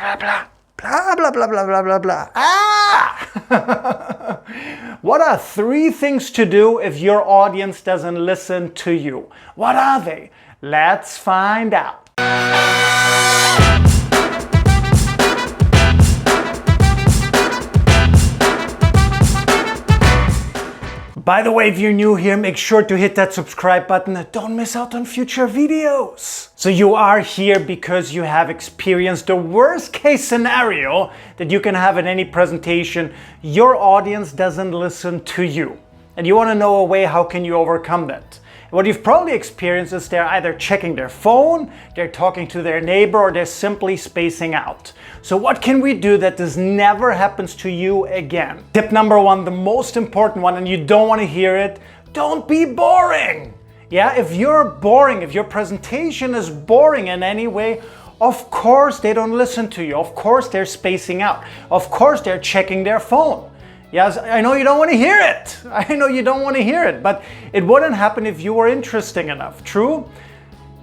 blah, blah. Blah, blah, blah, blah, blah, blah, blah. Ah! What are 3 things to do if your audience doesn't listen to you? What are they? Let's find out. By the way, if you're new here, make sure to hit that subscribe button and don't miss out on future videos. So you are here because you have experienced the worst case scenario that you can have in any presentation. Your audience doesn't listen to you. And you want to know a way how can you overcome that. What you've probably experienced is they're either checking their phone, they're talking to their neighbor, or they're simply spacing out. So what can we do that this never happens to you again? Tip number 1, the most important one, and you don't want to hear it, don't be boring. Yeah, if you're boring, if your presentation is boring in any way, of course they don't listen to you. Of course they're spacing out. Of course they're checking their phone. Yes, I know you don't want to hear it. I know you don't want to hear it, but it wouldn't happen if you were interesting enough. True?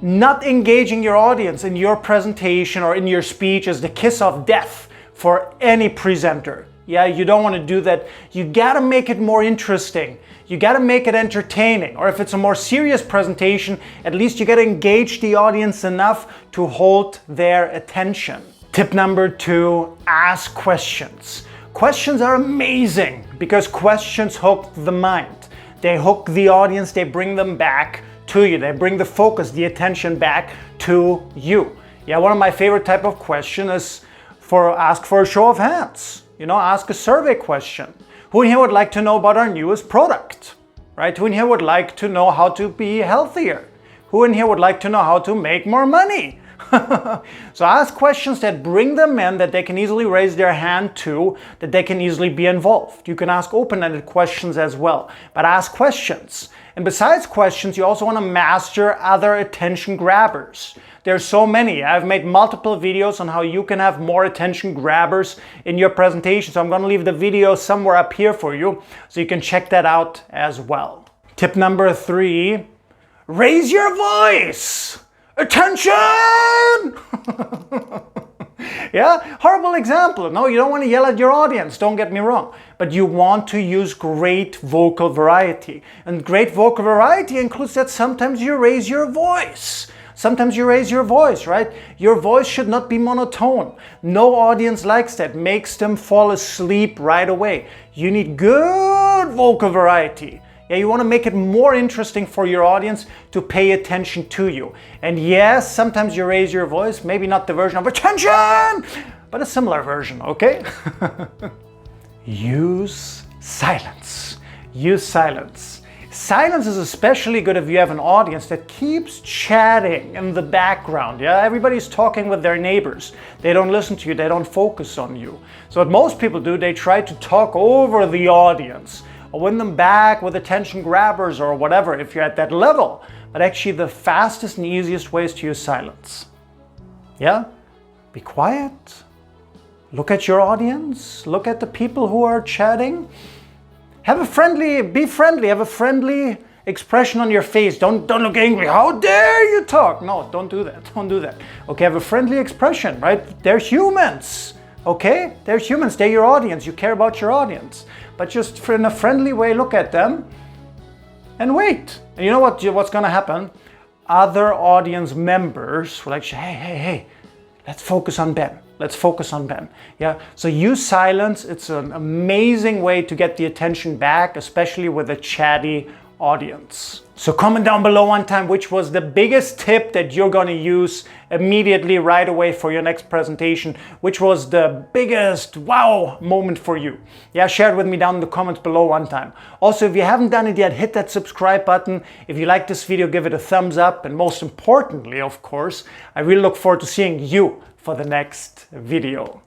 Not engaging your audience in your presentation or in your speech is the kiss of death for any presenter. Yeah, you don't want to do that. You got to make it more interesting. You got to make it entertaining. Or if it's a more serious presentation, at least you got to engage the audience enough to hold their attention. Tip number 2, ask questions. Questions are amazing because questions hook the mind. They hook the audience, they bring them back to you. They bring the focus, the attention back to you. Yeah, one of my favorite type of question is ask for a show of hands. You know, ask a survey question. Who in here would like to know about our newest product? Right? Who in here would like to know how to be healthier? Who in here would like to know how to make more money? So ask questions that bring them in, that they can easily raise their hand to, that they can easily be involved. You can ask open-ended questions as well, but ask questions. And besides questions, you also want to master other attention grabbers. There's so many. I've made multiple videos on how you can have more attention grabbers in your presentation. So I'm going to leave the video somewhere up here for you so you can check that out as well. Tip number 3, raise your voice. Attention! Yeah, horrible example. No, you don't want to yell at your audience, don't get me wrong. But you want to use great vocal variety. And great vocal variety includes that sometimes you raise your voice. Sometimes you raise your voice, right? Your voice should not be monotone. No audience likes that, makes them fall asleep right away. You need good vocal variety. Yeah, you want to make it more interesting for your audience to pay attention to you. And yes, sometimes you raise your voice, maybe not the version of attention, but a similar version, okay? Use silence. Use silence. Silence is especially good if you have an audience that keeps chatting in the background. Yeah, everybody's talking with their neighbors. They don't listen to you, they don't focus on you. So what most people do, they try to talk over the audience, or win them back with attention grabbers or whatever if you're at that level. But actually the fastest and easiest way is to use silence. Yeah? Be quiet. Look at your audience. Look at the people who are chatting. Be friendly. Have a friendly expression on your face. Don't look angry. How dare you talk? No, don't do that. Don't do that. Okay, have a friendly expression, right? They're humans. Okay? They're humans. They're your audience. You care about your audience. But just in a friendly way, look at them and wait. And you know what's going to happen? Other audience members will like, hey, let's focus on Ben. Let's focus on Ben. Yeah. So use silence. It's an amazing way to get the attention back, especially with a chatty audience. So comment down below one time which was the biggest tip that you're going to use immediately right away for your next presentation. Which was the biggest wow moment for you. Yeah, share it with me down in the comments below one time. Also, if you haven't done it yet, hit that subscribe button. If you like this video, give it a thumbs up. And most importantly, of course, I really look forward to seeing you for the next video.